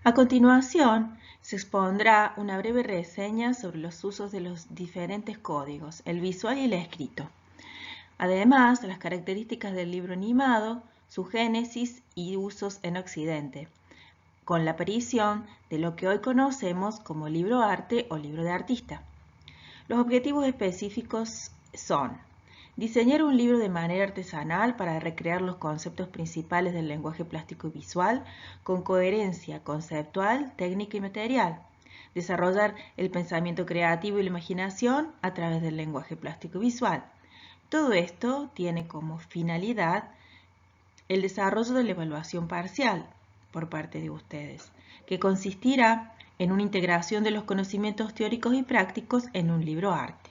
A continuación, se expondrá una breve reseña sobre los usos de los diferentes códigos, el visual y el escrito. Además, las características del libro animado, su génesis y usos en Occidente, con la aparición de lo que hoy conocemos como libro arte o libro de artista. Los objetivos específicos son diseñar un libro de manera artesanal para recrear los conceptos principales del lenguaje plástico y visual con coherencia conceptual, técnica y material. Desarrollar el pensamiento creativo y la imaginación a través del lenguaje plástico y visual. Todo esto tiene como finalidad el desarrollo de la evaluación parcial por parte de ustedes, que consistirá en una integración de los conocimientos teóricos y prácticos en un libro arte.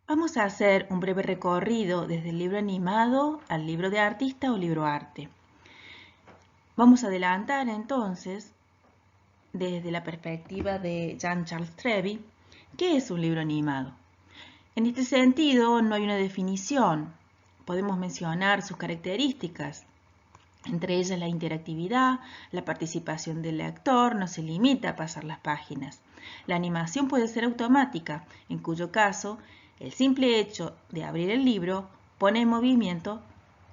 Vamos a hacer un breve recorrido desde el libro animado al libro de artista o libro arte. Vamos a adelantar entonces, desde la perspectiva de Jean-Charles Trevi, ¿qué es un libro animado? En este sentido, no hay una definición. Podemos mencionar sus características, entre ellas la interactividad, la participación del lector, no se limita a pasar las páginas. La animación puede ser automática, en cuyo caso, el simple hecho de abrir el libro pone en movimiento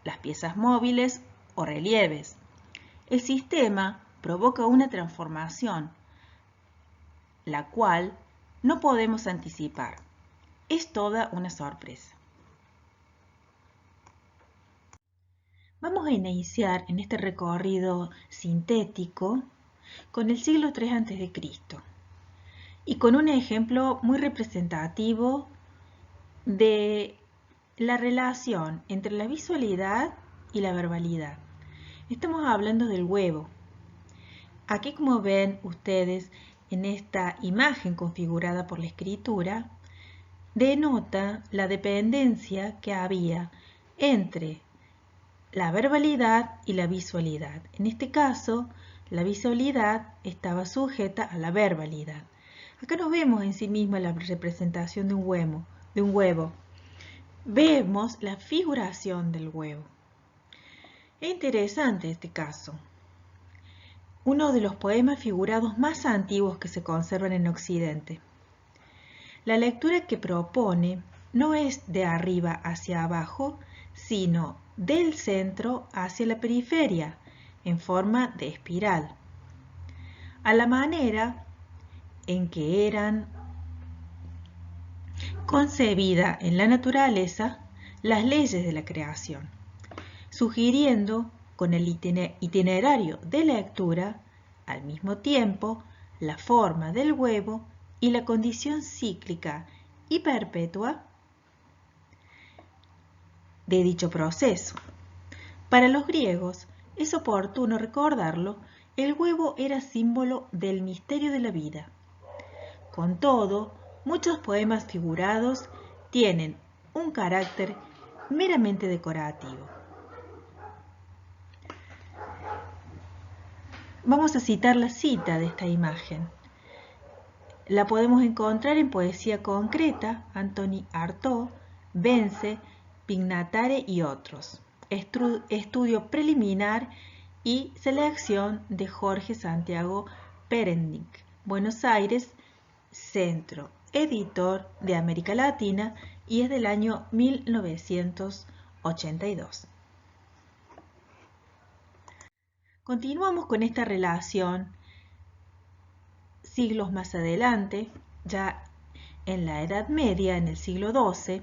las piezas móviles o relieves. El sistema provoca una transformación, la cual no podemos anticipar. Es toda una sorpresa. Vamos a iniciar en este recorrido sintético con el siglo III a.C. y con un ejemplo muy representativo de la relación entre la visualidad y la verbalidad. Estamos hablando del huevo. Aquí, como ven ustedes en esta imagen configurada por la escritura, denota la dependencia que había entre la verbalidad y la visualidad. En este caso, la visualidad estaba sujeta a la verbalidad. Acá nos vemos en sí misma la representación de un huevo. Vemos la figuración del huevo. Es interesante este caso. Uno de los poemas figurados más antiguos que se conservan en Occidente. La lectura que propone no es de arriba hacia abajo, sino del centro hacia la periferia, en forma de espiral, a la manera en que eran concebidas en la naturaleza las leyes de la creación, sugiriendo con el itinerario de lectura al mismo tiempo la forma del huevo y la condición cíclica y perpetua de dicho proceso. Para los griegos, es oportuno recordarlo, el huevo era símbolo del misterio de la vida. Con todo, muchos poemas figurados tienen un carácter meramente decorativo. Vamos a citar la cita de esta imagen. La podemos encontrar en Poesía Concreta, Antoni Artaud, Vence, Pignatare y otros. Estudio preliminar y selección de Jorge Santiago Perendic, Buenos Aires, Centro Editor de América Latina, y es del año 1982. Continuamos con esta relación siglos más adelante, ya en la Edad Media, en el siglo XII.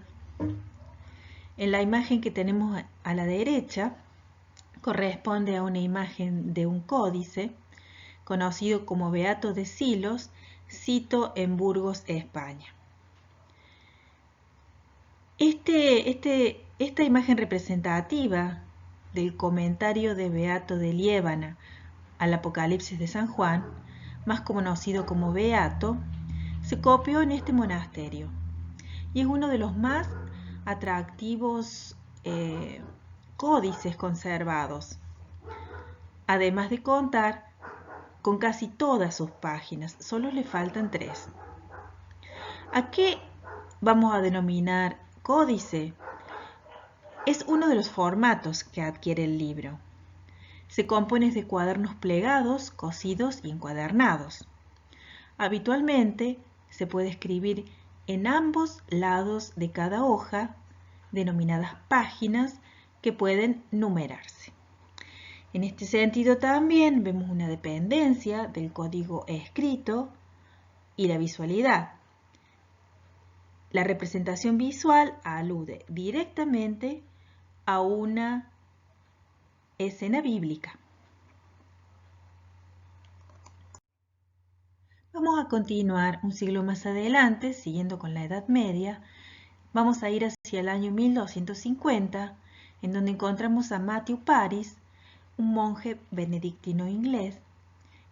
En la imagen que tenemos a la derecha corresponde a una imagen de un códice conocido como Beato de Silos, Cito en Burgos, España. Esta imagen representativa del comentario de Beato de Liébana al Apocalipsis de San Juan, más conocido como Beato, se copió en este monasterio y es uno de los más atractivos códices conservados, además de contar con casi todas sus páginas, solo le faltan 3. ¿A qué vamos a denominar códice? Es uno de los formatos que adquiere el libro. Se compone de cuadernos plegados, cosidos y encuadernados. Habitualmente se puede escribir en ambos lados de cada hoja, denominadas páginas, que pueden numerarse. En este sentido también vemos una dependencia del código escrito y la visualidad. La representación visual alude directamente a una escena bíblica. Vamos a continuar un siglo más adelante, siguiendo con la Edad Media. Vamos a ir hacia el año 1250, en donde encontramos a Matthew Paris, un monje benedictino inglés,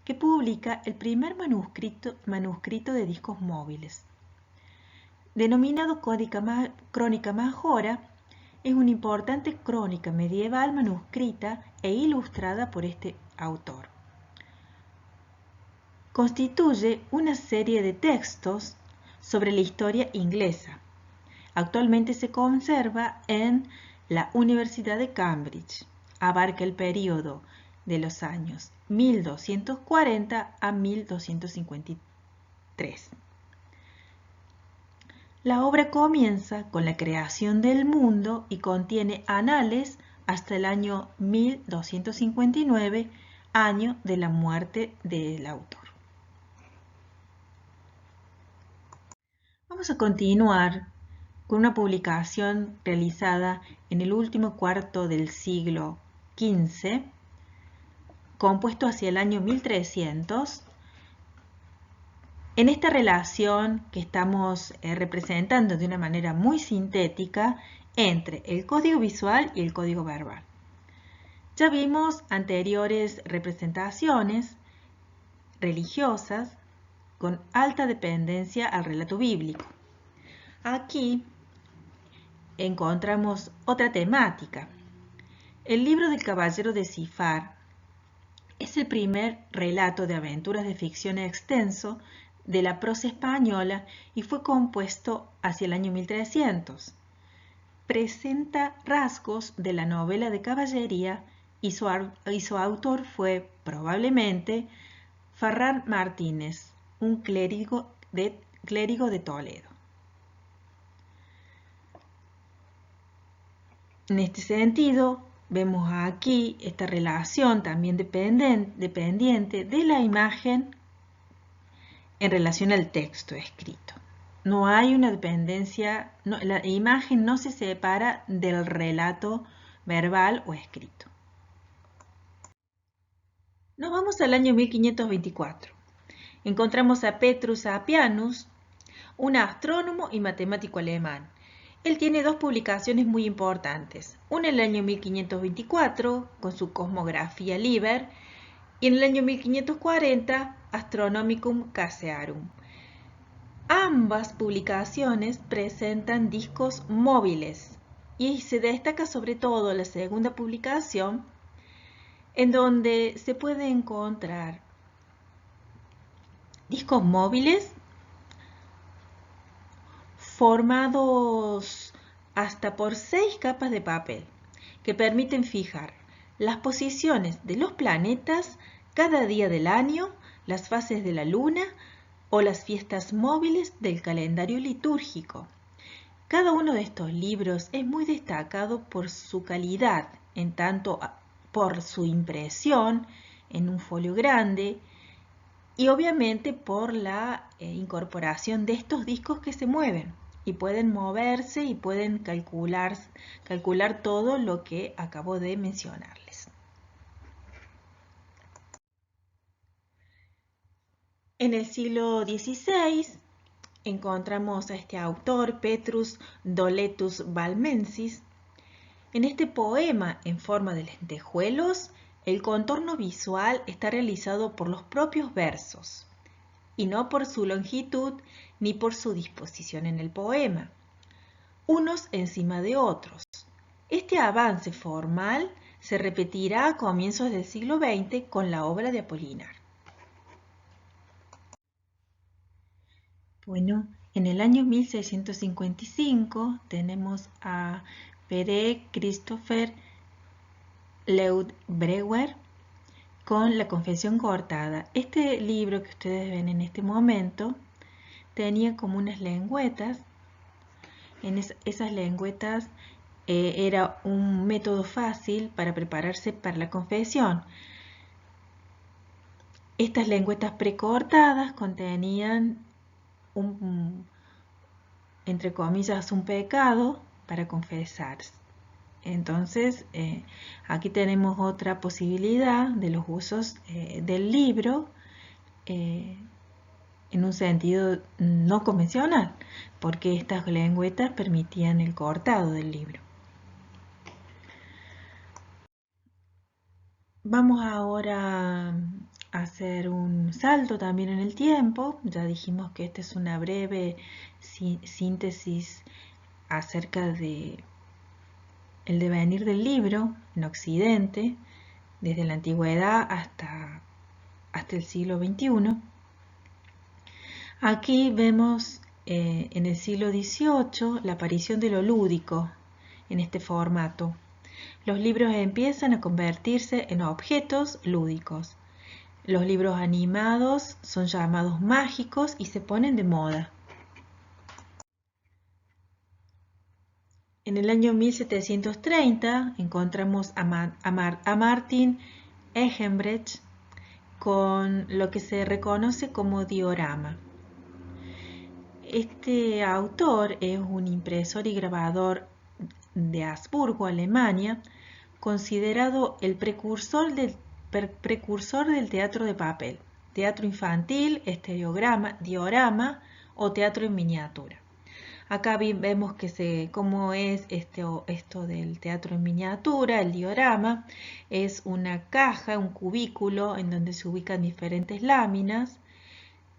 que publica el primer manuscrito de discos móviles. Denominado Crónica Majora, es una importante crónica medieval manuscrita e ilustrada por este autor. Constituye una serie de textos sobre la historia inglesa. Actualmente se conserva en la Universidad de Cambridge. Abarca el período de los años 1240 a 1253. La obra comienza con la creación del mundo y contiene anales hasta el año 1259, año de la muerte del autor. Vamos a continuar con una publicación realizada en el último cuarto del siglo XV, compuesto hacia el año 1300. En esta relación que estamos representando de una manera muy sintética entre el código visual y el código verbal. Ya vimos anteriores representaciones religiosas con alta dependencia al relato bíblico. Aquí encontramos otra temática. El libro del Caballero de Cifar es el primer relato de aventuras de ficción extenso de la prosa española y fue compuesto hacia el año 1300. Presenta rasgos de la novela de caballería y su autor fue probablemente Ferran Martínez, un clérigo de Toledo. En este sentido, vemos aquí esta relación también dependiente de la imagen en relación al texto escrito. No hay una dependencia, la imagen no se separa del relato verbal o escrito. Nos vamos al año 1524. Encontramos a Petrus Apianus, un astrónomo y matemático alemán. Él tiene dos publicaciones muy importantes, una en el año 1524 con su Cosmographia Liber y en el año 1540 Astronomicum Casearum. Ambas publicaciones presentan discos móviles y se destaca sobre todo la segunda publicación, en donde se puede encontrar discos móviles formados hasta por 6 capas de papel que permiten fijar las posiciones de los planetas cada día del año, las fases de la luna o las fiestas móviles del calendario litúrgico. Cada uno de estos libros es muy destacado por su calidad, en tanto por su impresión en un folio grande y obviamente por la incorporación de estos discos que se mueven y pueden moverse y pueden calcular todo lo que acabo de mencionarles. En el siglo XVI encontramos a este autor, Petrus Doletus Valmensis. En este poema en forma de lentejuelos, el contorno visual está realizado por los propios versos y no por su longitud ni por su disposición en el poema, unos encima de otros. Este avance formal se repetirá a comienzos del siglo XX con la obra de Apolinar. Bueno, en el año 1655 tenemos a Pere Christopher Leudbrewer, con la confesión cortada. Este libro que ustedes ven en este momento tenía como unas lengüetas. En esas lengüetas era un método fácil para prepararse para la confesión. Estas lengüetas precortadas contenían entre comillas, un pecado para confesarse. Entonces, aquí tenemos otra posibilidad de los usos del libro en un sentido no convencional, porque estas lengüetas permitían el cortado del libro. Vamos ahora a hacer un salto también en el tiempo. Ya dijimos que esta es una breve síntesis acerca de el devenir del libro en Occidente, desde la antigüedad hasta el siglo XXI. Aquí vemos en el siglo XVIII la aparición de lo lúdico en este formato. Los libros empiezan a convertirse en objetos lúdicos. Los libros animados son llamados mágicos y se ponen de moda. En el año 1730 encontramos a Martin Ehrenbrecht con lo que se reconoce como diorama. Este autor es un impresor y grabador de Habsburgo, Alemania, considerado el precursor del teatro de papel, teatro infantil, estereograma, diorama o teatro en miniatura. Acá vemos cómo es esto del teatro en miniatura. El diorama es una caja, un cubículo en donde se ubican diferentes láminas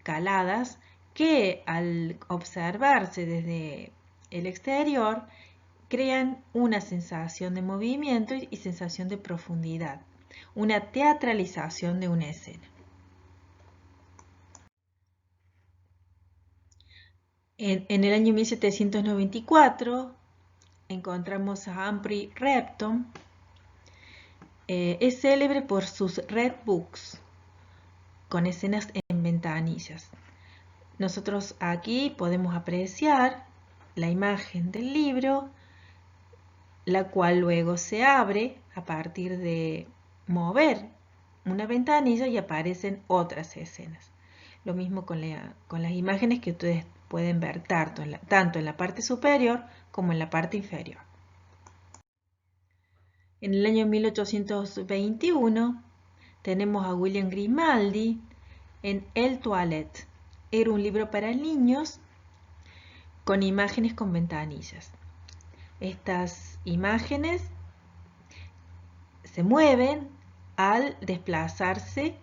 caladas que al observarse desde el exterior crean una sensación de movimiento y sensación de profundidad, una teatralización de una escena. En el año 1794 encontramos a Humphrey Repton. Es célebre por sus Red Books, con escenas en ventanillas. Nosotros aquí podemos apreciar la imagen del libro, la cual luego se abre a partir de mover una ventanilla y aparecen otras escenas. Lo mismo con las imágenes que ustedes pueden ver tanto en la parte superior como en la parte inferior. En el año 1821 tenemos a William Grimaldi en El Toilette. Era un libro para niños con imágenes con ventanillas. Estas imágenes se mueven al desplazarse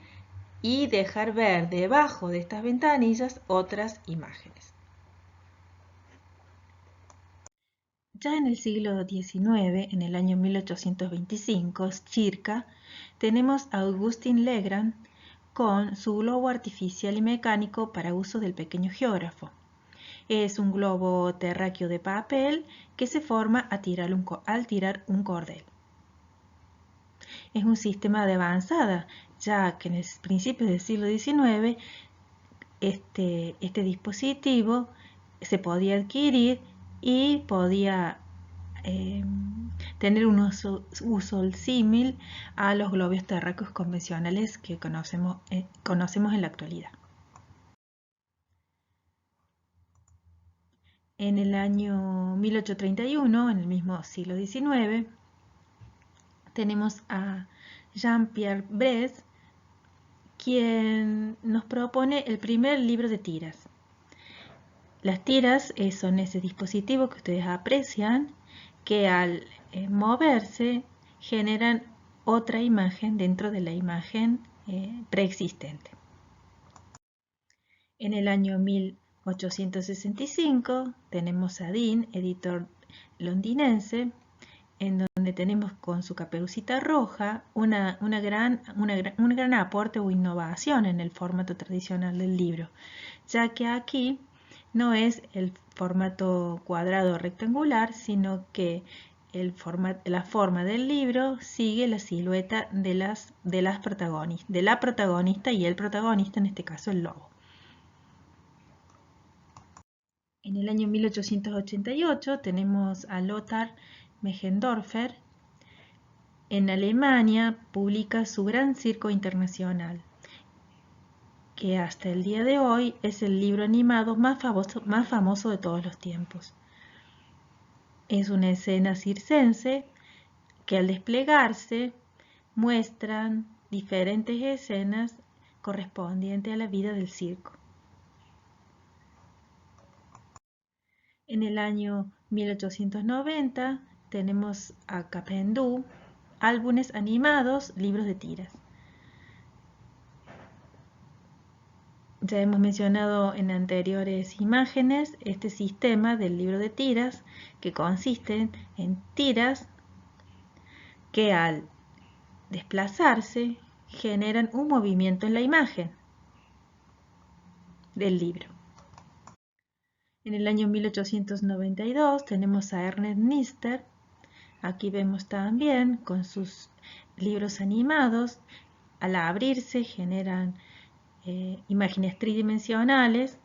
y dejar ver debajo de estas ventanillas otras imágenes. Ya en el siglo XIX, en el año 1825, circa, tenemos a Augustin Legrand con su globo artificial y mecánico para uso del pequeño geógrafo. Es un globo terráqueo de papel que se forma al tirar un cordel. Es un sistema de avanzada, ya que en el principio del siglo XIX este dispositivo se podía adquirir y podía tener un uso símil a los globos terráqueos convencionales que conocemos en la actualidad. En el año 1831, en el mismo siglo XIX, tenemos a Jean-Pierre Bress, quien nos propone el primer libro de tiras. Las tiras son ese dispositivo que ustedes aprecian, que al moverse generan otra imagen dentro de la imagen preexistente. En el año 1865 tenemos a Dean, editor londinense, en donde tenemos con su caperucita roja un gran aporte o innovación en el formato tradicional del libro, ya que aquí no es el formato cuadrado o rectangular, sino que la forma del libro sigue la silueta de la protagonista y el protagonista, en este caso el lobo. En el año 1888 tenemos a Lothar Mechendorfer. En Alemania publica su Gran Circo Internacional, que hasta el día de hoy es el libro animado más famoso de todos los tiempos. Es una escena circense que al desplegarse muestran diferentes escenas correspondientes a la vida del circo. En el año 1890 tenemos a Capendú, álbumes animados, libros de tiras. Ya hemos mencionado en anteriores imágenes este sistema del libro de tiras, que consiste en tiras que al desplazarse generan un movimiento en la imagen del libro. En el año 1892 tenemos a Ernest Nister. Aquí vemos también con sus libros animados, al abrirse generan imágenes tridimensionales.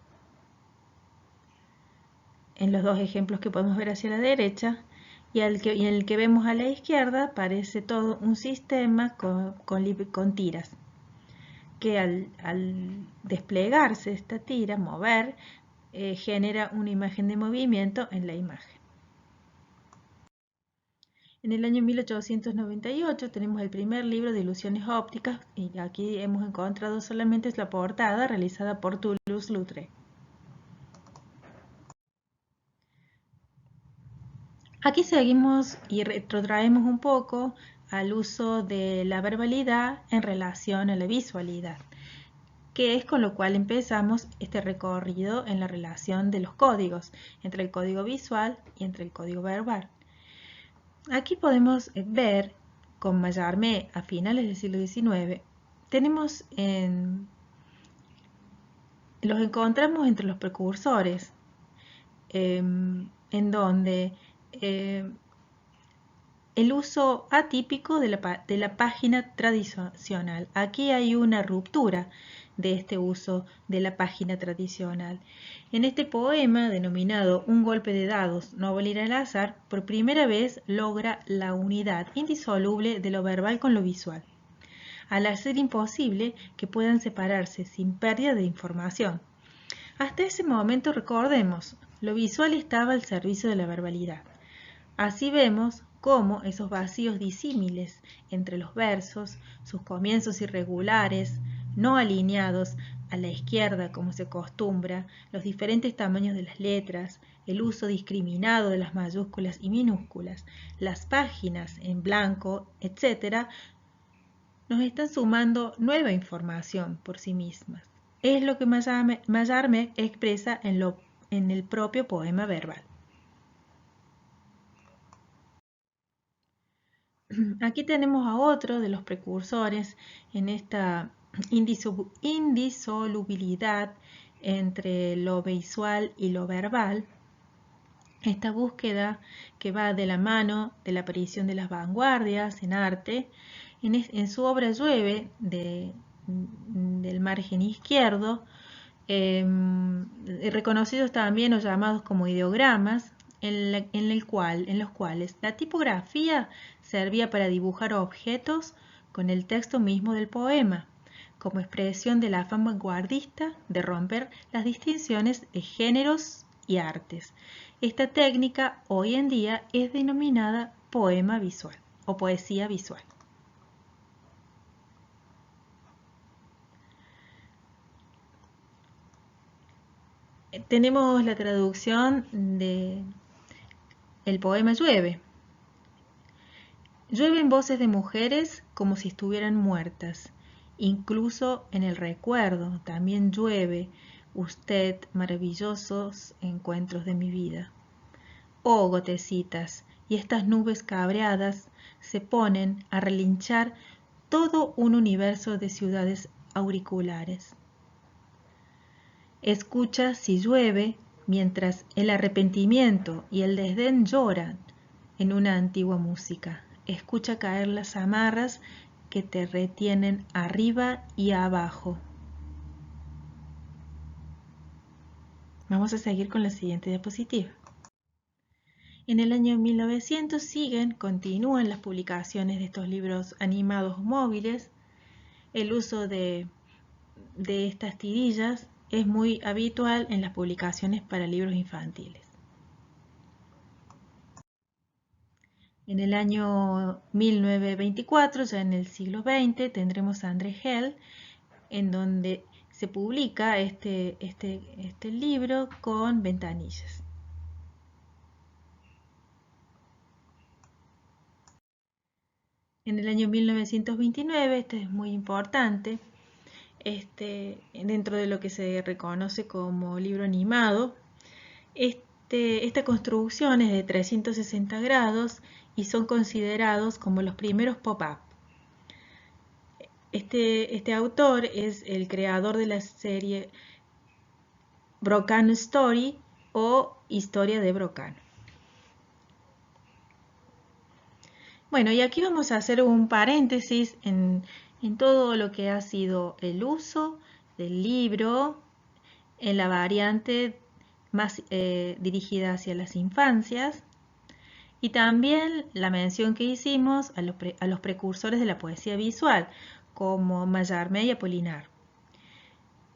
En los dos ejemplos que podemos ver hacia la derecha y en el que vemos a la izquierda parece todo un sistema con tiras que al desplegarse esta tira, mover, genera una imagen de movimiento en la imagen. En el año 1898 tenemos el primer libro de ilusiones ópticas y aquí hemos encontrado solamente la portada realizada por Toulouse-Lautrec. Aquí seguimos y retrotraemos un poco al uso de la verbalidad en relación a la visualidad, que es con lo cual empezamos este recorrido en la relación de los códigos, entre el código visual y entre el código verbal. Aquí podemos ver con Mallarmé a finales del siglo XIX, los encontramos entre los precursores, en donde el uso atípico de la página tradicional. Aquí hay una ruptura de este uso de la página tradicional. En este poema, denominado Un golpe de dados, no valer al azar, por primera vez logra la unidad indisoluble de lo verbal con lo visual, al hacer imposible que puedan separarse sin pérdida de información. Hasta ese momento, recordemos, lo visual estaba al servicio de la verbalidad. Así vemos cómo esos vacíos disímiles entre los versos, sus comienzos irregulares, no alineados a la izquierda como se acostumbra, los diferentes tamaños de las letras, el uso discriminado de las mayúsculas y minúsculas, las páginas en blanco, etc., nos están sumando nueva información por sí mismas. Es lo que Mallarmé expresa en el propio poema verbal. Aquí tenemos a otro de los precursores en esta indisolubilidad entre lo visual y lo verbal. Esta búsqueda que va de la mano de la aparición de las vanguardias en arte, en su obra Llueve, del margen izquierdo, reconocidos también o llamados como ideogramas, en los cuales la tipografía servía para dibujar objetos con el texto mismo del poema, como expresión del afán vanguardista de romper las distinciones de géneros y artes. Esta técnica hoy en día es denominada poema visual o poesía visual. Tenemos la traducción de el poema Llueve. Llueven voces de mujeres como si estuvieran muertas, incluso en el recuerdo también llueve usted maravillosos encuentros de mi vida. Oh gotecitas, y estas nubes cabreadas se ponen a relinchar todo un universo de ciudades auriculares. Escucha si llueve mientras el arrepentimiento y el desdén lloran en una antigua música. Escucha caer las amarras que te retienen arriba y abajo. Vamos a seguir con la siguiente diapositiva. En el año 1900 continúan las publicaciones de estos libros animados móviles. El uso de estas tirillas es muy habitual en las publicaciones para libros infantiles. En el año 1924, ya en el siglo XX, tendremos a André Hale, en donde se publica este libro con ventanillas. En el año 1929, este es muy importante, dentro de lo que se reconoce como libro animado, esta construcción es de 360 grados y son considerados como los primeros pop-up. Este autor es el creador de la serie Brocano Story o Historia de Brocano. Bueno, y aquí vamos a hacer un paréntesis en todo lo que ha sido el uso del libro en la variante más dirigida hacia las infancias y también la mención que hicimos a los precursores de la poesía visual como Mallarmé y Apollinaire.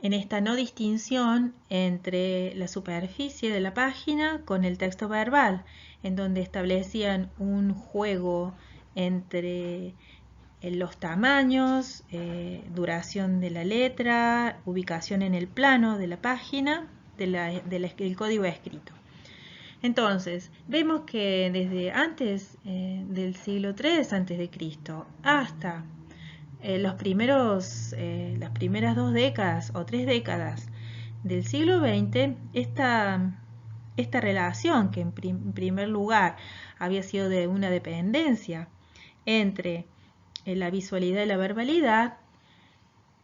En esta no distinción entre la superficie de la página con el texto verbal, en donde establecían un juego entre los tamaños, duración de la letra, ubicación en el plano de la página, del código escrito. Entonces, vemos que desde antes del siglo III a.C. hasta las primeras 2 décadas o 3 décadas del siglo XX, esta relación que en primer lugar había sido de una dependencia entre la visualidad y la verbalidad,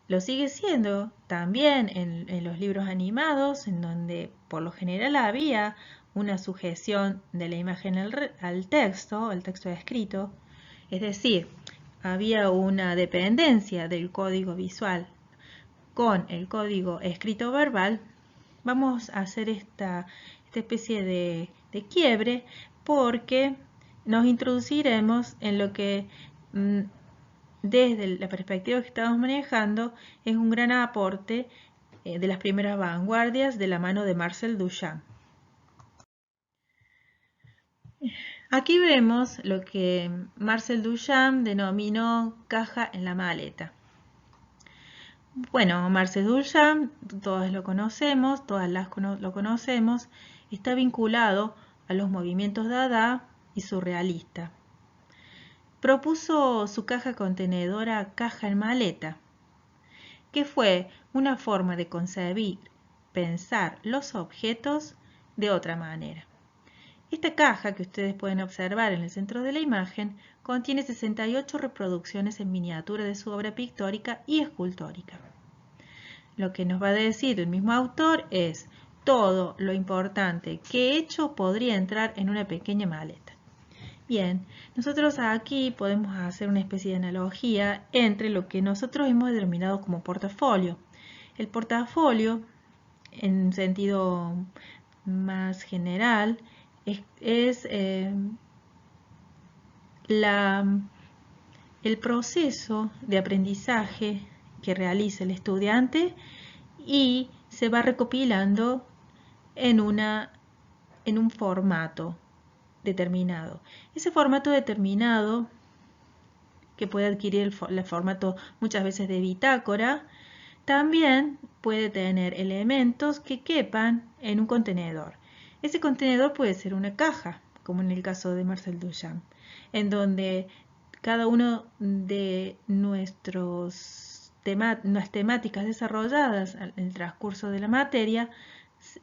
lo sigue siendo también en los libros animados, en donde por lo general había una sujeción de la imagen al texto escrito, es decir, había una dependencia del código visual con el código escrito verbal. Vamos a hacer esta especie de quiebre porque nos introduciremos en lo que desde la perspectiva que estamos manejando es un gran aporte de las primeras vanguardias de la mano de Marcel Duchamp. Aquí vemos lo que Marcel Duchamp denominó caja en la maleta. Bueno, Marcel Duchamp, todas lo conocemos, lo conocemos, está vinculado a los movimientos Dada y surrealista. Propuso su caja contenedora caja en maleta, que fue una forma de concebir, pensar los objetos de otra manera. Esta caja que ustedes pueden observar en el centro de la imagen contiene 68 reproducciones en miniatura de su obra pictórica y escultórica. Lo que nos va a decir el mismo autor es todo lo importante que he hecho podría entrar en una pequeña maleta. Bien, nosotros aquí podemos hacer una especie de analogía entre lo que nosotros hemos denominado como portafolio. El portafolio, en un sentido más general, es el proceso de aprendizaje que realiza el estudiante y se va recopilando en un formato determinado. Ese formato determinado, que puede adquirir el formato muchas veces de bitácora, también puede tener elementos que quepan en un contenedor. Ese contenedor puede ser una caja, como en el caso de Marcel Duchamp, en donde cada uno de nuestras temáticas desarrolladas en el transcurso de la materia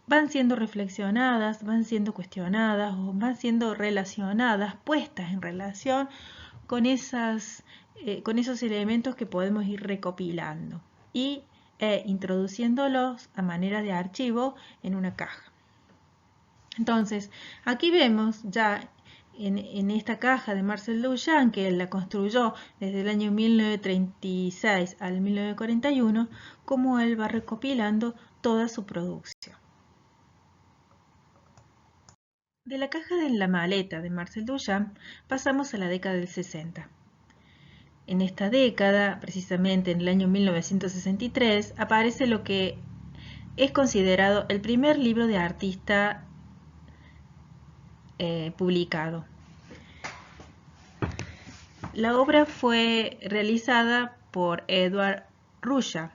van siendo reflexionadas, van siendo cuestionadas o van siendo relacionadas, puestas en relación con esos elementos que podemos ir recopilando y introduciéndolos a manera de archivo en una caja. Entonces, aquí vemos ya en esta caja de Marcel Duchamp, que la construyó desde el año 1936 al 1941, cómo él va recopilando toda su producción. De la caja de la maleta de Marcel Duchamp pasamos a la década del 60. En esta década, precisamente en el año 1963, aparece lo que es considerado el primer libro de artista publicado. La obra fue realizada por Edward Ruscha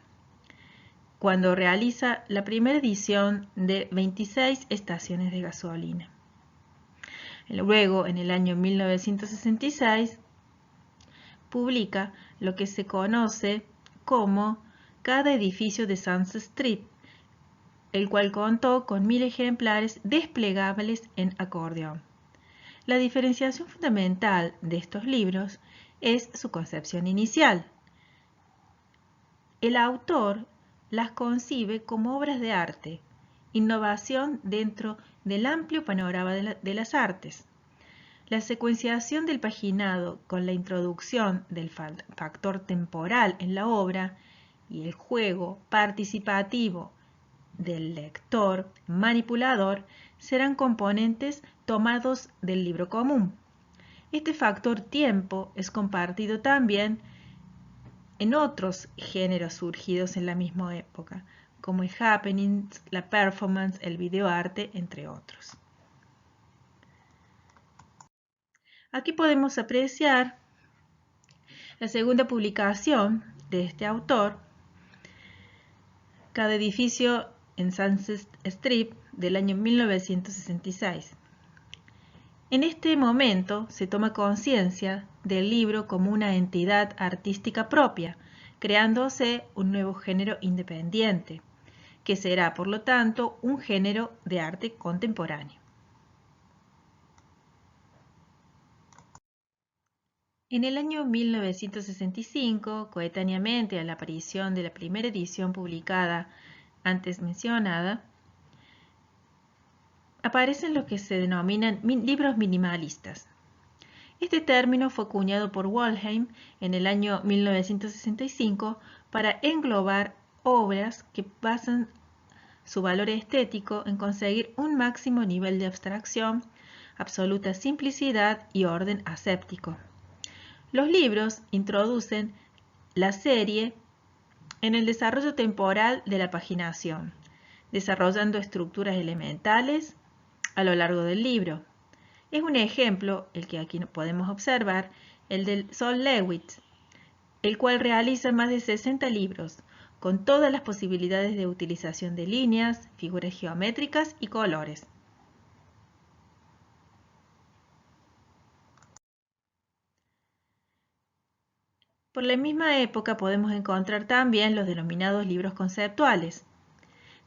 cuando realiza la primera edición de 26 estaciones de gasolina. Luego, en el año 1966, publica lo que se conoce como Cada edificio de Sunset Strip, el cual contó con 1000 ejemplares desplegables en acordeón. La diferenciación fundamental de estos libros es su concepción inicial. El autor las concibe como obras de arte, innovación dentro del amplio panorama de las artes. La secuenciación del paginado con la introducción del factor temporal en la obra y el juego participativo del lector manipulador serán componentes tomados del libro común. Este factor tiempo es compartido también en otros géneros surgidos en la misma época, como el happening, la performance, el videoarte, entre otros. Aquí podemos apreciar la segunda publicación de este autor, Cada edificio en Sunset Strip, del año 1966. En este momento se toma conciencia del libro como una entidad artística propia, creándose un nuevo género independiente, que será, por lo tanto, un género de arte contemporáneo. En el año 1965, coetáneamente a la aparición de la primera edición publicada antes mencionada, aparecen lo que se denominan libros minimalistas. Este término fue acuñado por Wollheim en el año 1965 para englobar obras que basan su valor estético en conseguir un máximo nivel de abstracción, absoluta simplicidad y orden aséptico. Los libros introducen la serie en el desarrollo temporal de la paginación, desarrollando estructuras elementales a lo largo del libro. Es un ejemplo, el que aquí podemos observar, el del Sol Lewis, el cual realiza más de 60 libros, con todas las posibilidades de utilización de líneas, figuras geométricas y colores. Por la misma época podemos encontrar también los denominados libros conceptuales.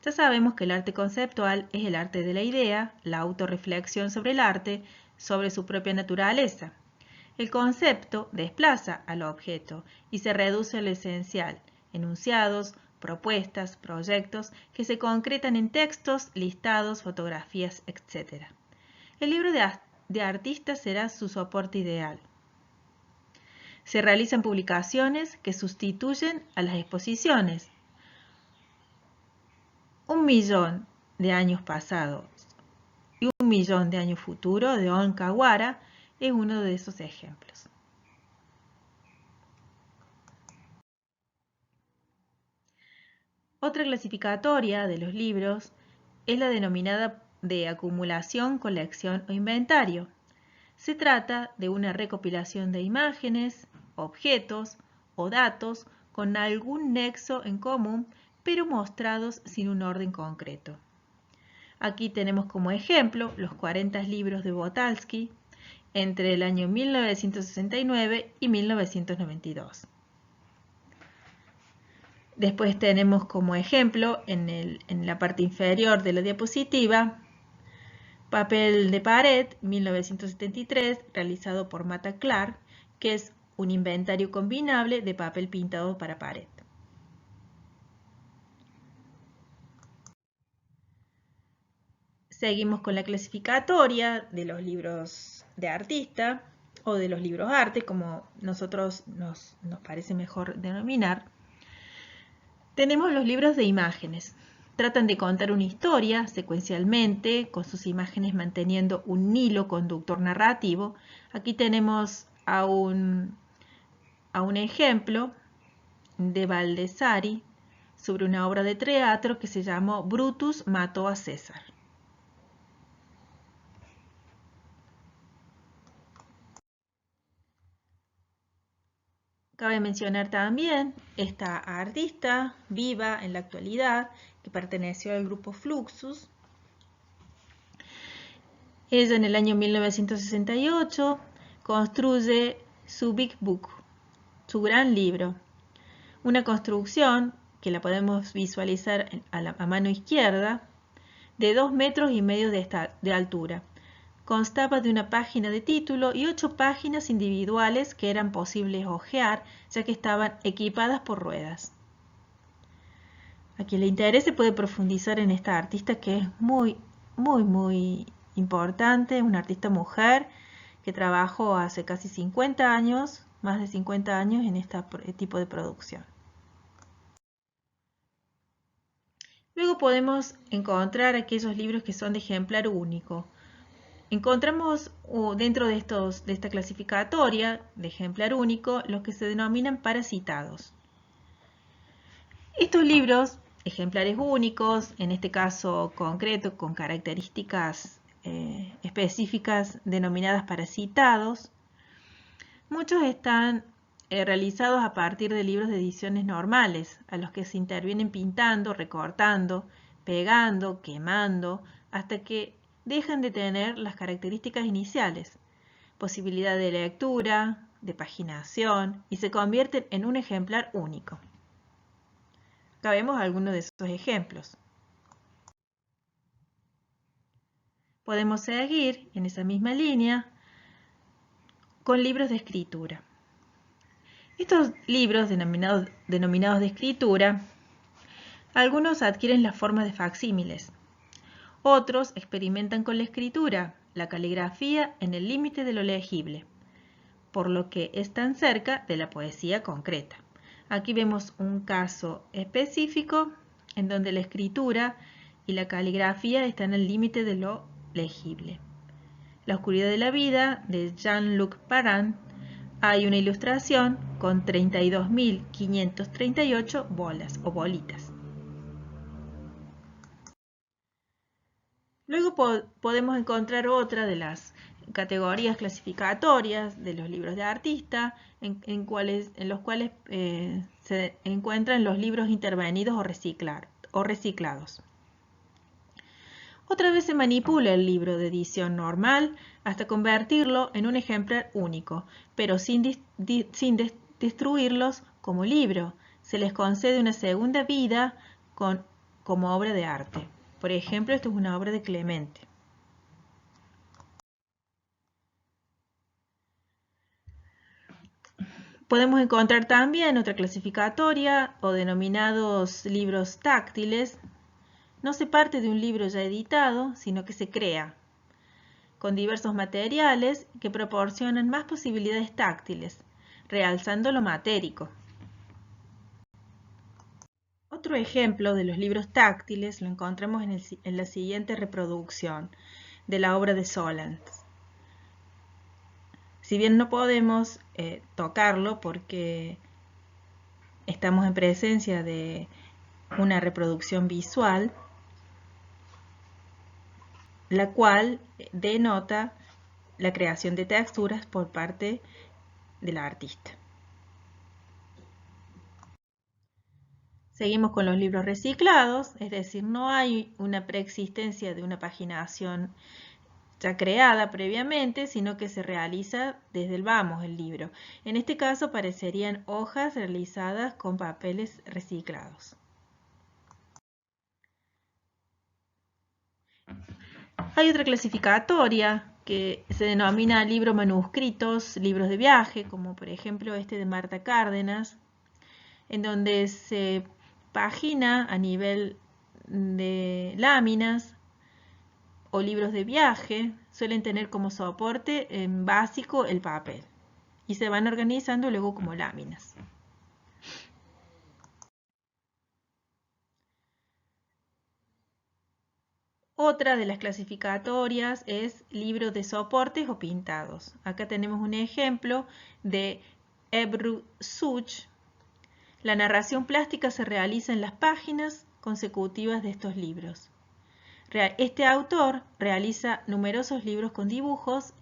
Ya sabemos que el arte conceptual es el arte de la idea, la autorreflexión sobre el arte, sobre su propia naturaleza. El concepto desplaza al objeto y se reduce a lo esencial, enunciados, propuestas, proyectos que se concretan en textos, listados, fotografías, etc. El libro de artista será su soporte ideal. Se realizan publicaciones que sustituyen a las exposiciones. 1.000.000 de años pasados y 1.000.000 de años futuros de Onkawara es uno de esos ejemplos. Otra clasificatoria de los libros es la denominada de acumulación, colección o inventario. Se trata de una recopilación de imágenes, objetos o datos con algún nexo en común, pero mostrados sin un orden concreto. Aquí tenemos como ejemplo los 40 libros de Botalski entre el año 1969 y 1992. Después tenemos como ejemplo en la parte inferior de la diapositiva Papel de pared 1973 realizado por Mata Clark, que es un inventario combinable de papel pintado para pared. Seguimos con la clasificatoria de los libros de artista o de los libros arte, como nosotros nos parece mejor denominar. Tenemos los libros de imágenes. Tratan de contar una historia secuencialmente, con sus imágenes manteniendo un hilo conductor narrativo. Aquí tenemos a un ejemplo de Baldessari sobre una obra de teatro que se llamó Brutus mató a César. Cabe mencionar también esta artista viva en la actualidad que perteneció al grupo Fluxus. Ella en el año 1968 construye su Big Book, su gran libro, una construcción que la podemos visualizar a mano izquierda de 2,5 metros de altura. Constaba de una página de título y 8 páginas individuales que eran posibles hojear, ya que estaban equipadas por ruedas. A quien le interese puede profundizar en esta artista que es muy importante, una artista mujer que trabajó hace casi 50 años, más de 50 años en este tipo de producción. Luego podemos encontrar aquellos libros que son de ejemplar único. Encontramos dentro de esta clasificatoria de ejemplar único los que se denominan parasitados. Estos libros, ejemplares únicos, en este caso concreto con características específicas denominadas parasitados, muchos están realizados a partir de libros de ediciones normales, a los que se intervienen pintando, recortando, pegando, quemando, hasta que dejan de tener las características iniciales, posibilidad de lectura, de paginación, y se convierten en un ejemplar único. Acá vemos algunos de esos ejemplos. Podemos seguir en esa misma línea con libros de escritura. Estos libros denominados de escritura, algunos adquieren la forma de facsímiles. Otros experimentan con la escritura, la caligrafía en el límite de lo legible, por lo que están cerca de la poesía concreta. Aquí vemos un caso específico en donde la escritura y la caligrafía están al límite de lo legible. La oscuridad de la vida, de Jean-Luc Parent, hay una ilustración con 32.538 bolas o bolitas. Luego podemos encontrar otra de las categorías clasificatorias de los libros de artista, en los cuales se encuentran los libros intervenidos o reciclados. Otra vez se manipula el libro de edición normal hasta convertirlo en un ejemplar único, pero sin destruirlos como libro. Se les concede una segunda vida como obra de arte. Por ejemplo, esto es una obra de Clemente. Podemos encontrar también otra clasificatoria o denominados libros táctiles. No se parte de un libro ya editado, sino que se crea, con diversos materiales que proporcionan más posibilidades táctiles, realzando lo matérico. Otro ejemplo de los libros táctiles lo encontramos en la siguiente reproducción de la obra de Solans. Si bien no podemos tocarlo porque estamos en presencia de una reproducción visual, la cual denota la creación de texturas por parte del artista. Seguimos con los libros reciclados, es decir, no hay una preexistencia de una paginación ya creada previamente, sino que se realiza desde el vamos el libro. En este caso aparecerían hojas realizadas con papeles reciclados. Hay otra clasificatoria que se denomina libros manuscritos, libros de viaje, como por ejemplo este de Marta Cárdenas, en donde se pagina a nivel de láminas o libros de viaje suelen tener como soporte básico el papel y se van organizando luego como láminas. Otra de las clasificatorias es libros de soportes o pintados. Acá tenemos un ejemplo de Ebru Such. La narración plástica se realiza en las páginas consecutivas de estos libros. Este autor realiza numerosos libros con dibujos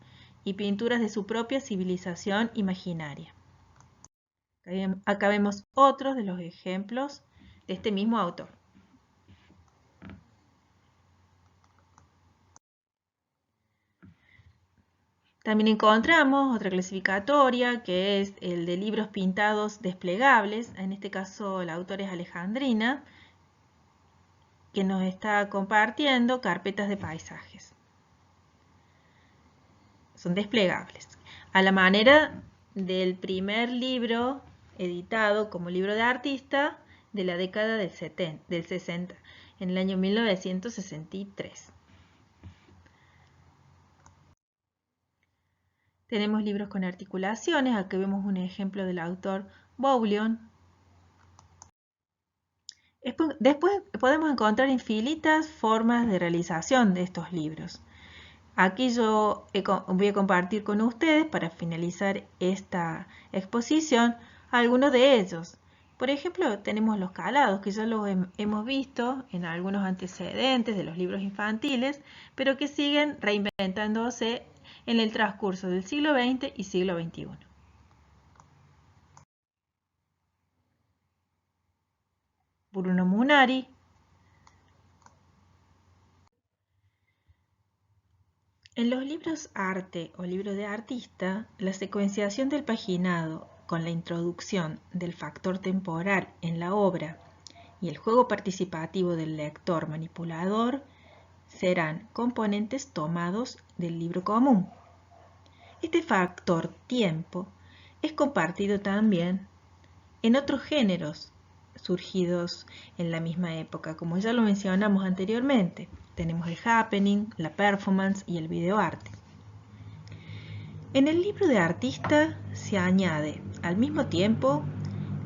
y pinturas de su propia civilización imaginaria. Acá vemos otros de los ejemplos de este mismo autor. También encontramos otra clasificatoria que es el de libros pintados desplegables. En este caso la autora es Alejandrina, que nos está compartiendo carpetas de paisajes. Son desplegables. A la manera del primer libro editado como libro de artista de la década del 60, en el año 1963. Tenemos libros con articulaciones. Aquí vemos un ejemplo del autor Bouillon. Después podemos encontrar infinitas formas de realización de estos libros. Aquí yo voy a compartir con ustedes, para finalizar esta exposición, algunos de ellos. Por ejemplo, tenemos los calados, que ya los hemos visto en algunos antecedentes de los libros infantiles, pero que siguen reinventándose en el transcurso del siglo XX y siglo XXI. Bruno Munari. En los libros arte o libros de artista, la secuenciación del paginado con la introducción del factor temporal en la obra y el juego participativo del lector manipulador serán componentes tomados del libro común. Este factor tiempo es compartido también en otros géneros surgidos en la misma época, como ya lo mencionamos anteriormente. Tenemos el happening, la performance y el videoarte. En el libro de artista se añade al mismo tiempo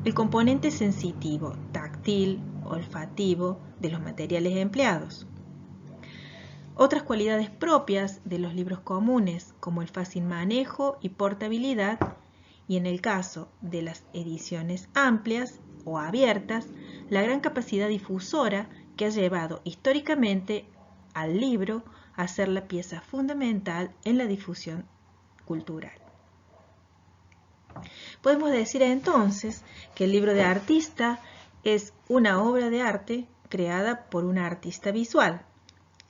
el componente sensitivo, táctil, olfativo de los materiales empleados. Otras cualidades propias de los libros comunes, como el fácil manejo y portabilidad, y en el caso de las ediciones amplias o abiertas, la gran capacidad difusora que ha llevado históricamente al libro a ser la pieza fundamental en la difusión cultural. Podemos decir entonces que el libro de artista es una obra de arte creada por un artista visual.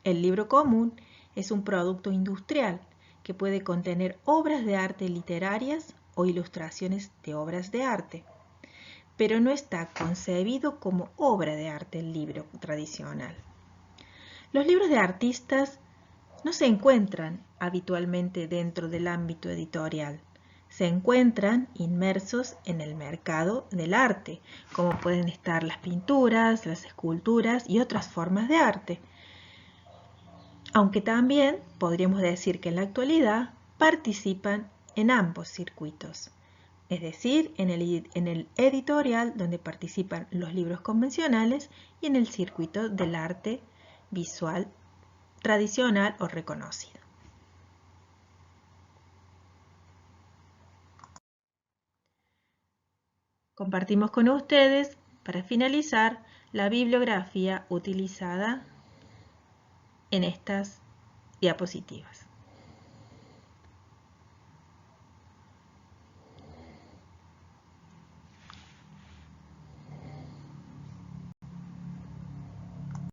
El libro común es un producto industrial que puede contener obras de arte literarias o ilustraciones de obras de arte, pero no está concebido como obra de arte el libro tradicional. Los libros de artistas no se encuentran habitualmente dentro del ámbito editorial. Se encuentran inmersos en el mercado del arte, como pueden estar las pinturas, las esculturas y otras formas de arte. Aunque también podríamos decir que en la actualidad participan en ambos circuitos, es decir, en el editorial, donde participan los libros convencionales, y en el circuito del arte visual tradicional o reconocido. Compartimos con ustedes, para finalizar, la bibliografía utilizada en estas diapositivas.